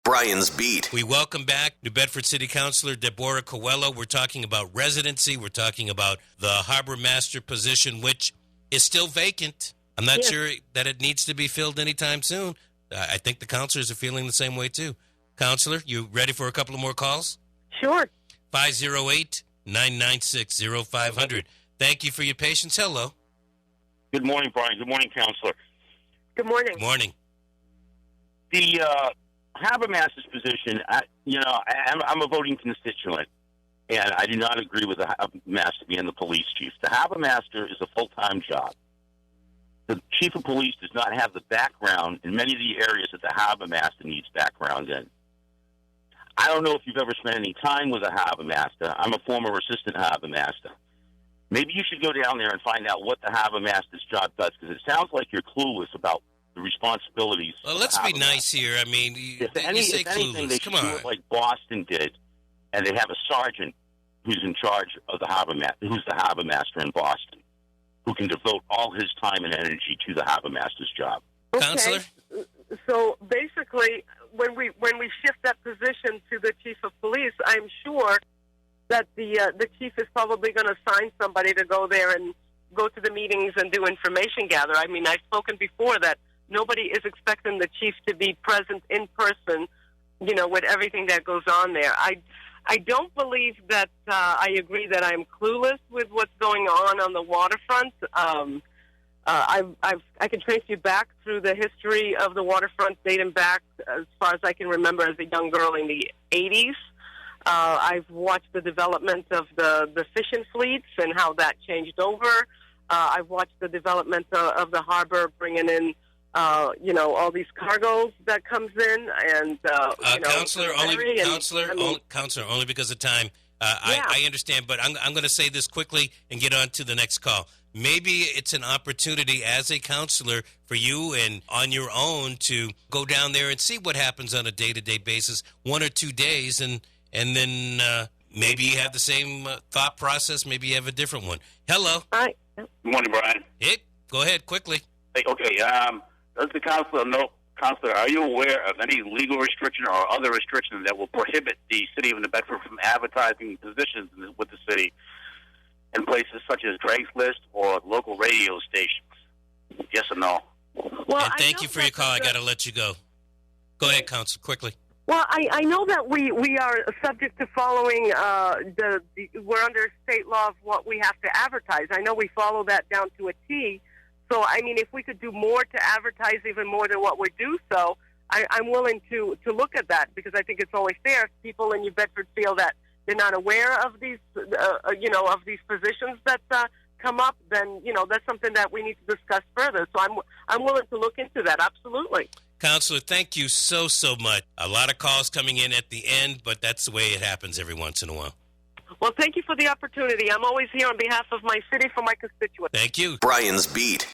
Brian's Beat. We welcome back New Bedford City Councilor Debora Coehlo. We're talking about residency. We're talking about the Harbormaster position, which is still vacant. I'm not sure that it needs to be filled anytime soon. I think the councilors are feeling the same way, too. Councilor, you ready for a couple of more calls? Sure. 508-996-0500. Thank you for your patience. Hello. Good morning, Brian. Good morning, Councilor. Good morning. Good morning. The Harbormaster's position, I'm a voting constituent, and I do not agree with the Harbormaster being the police chief. The Harbormaster is a full-time job. The chief of police does not have the background in many of the areas that the Harbormaster needs background in. I don't know if you've ever spent any time with a Harbormaster. I'm a former assistant Harbormaster. Maybe you should go down there and find out what the Harbormaster's job does, because it sounds like you're clueless about the responsibilities. Well, let's be nice here. I mean, if anything, they should do it like Boston did, and they have a sergeant who's in charge of the Harbormaster, who's the Harbormaster in Boston, who can devote all his time and energy to the Harbormaster's job. Okay. Counselor? So basically, when we shift that position to the chief of police, I'm sure that the chief is probably going to assign somebody to go there and go to the meetings and do information gather. I mean, I've spoken before that nobody is expecting the chief to be present in person, with everything that goes on there. I don't believe that I agree that I'm clueless with what's going on the waterfront. I can trace you back through the history of the waterfront, dating back as far as I can remember as a young girl in the 80s. I've watched the development of the fishing fleets and how that changed over. I've watched the development of the harbor bringing in, all these cargoes that comes in. And Counselor, only because of time. I understand, but I'm going to say this quickly and get on to the next call. Maybe it's an opportunity as a counselor for you and on your own to go down there and see what happens on a day-to-day basis, 1 or 2 days, and then maybe you have the same thought process. Maybe you have a different one. Hello. Hi. Good morning, Brian. Go ahead, quickly. Hey, okay. Does the counselor know? Counselor, are you aware of any legal restriction or other restrictions that will prohibit the city of New Bedford from advertising positions with the city in places such as Craigslist or local radio stations? Yes or no? Well, and thank you for your call. I got to let you go. Go ahead, Counsel, quickly. Well, I know that we are subject to following we're under state law of what we have to advertise. I know we follow that down to a T. So, I mean, if we could do more to advertise even more than what we do, so I'm willing to look at that, because I think it's only fair if people in New Bedford feel that they're not aware of these, of these positions that come up. Then that's something that we need to discuss further. So I'm willing to look into that. Absolutely. Counselor, thank you so much. A lot of calls coming in at the end, but that's the way it happens every once in a while. Well, thank you for the opportunity. I'm always here on behalf of my city for my constituents. Thank you. Brian's Beat.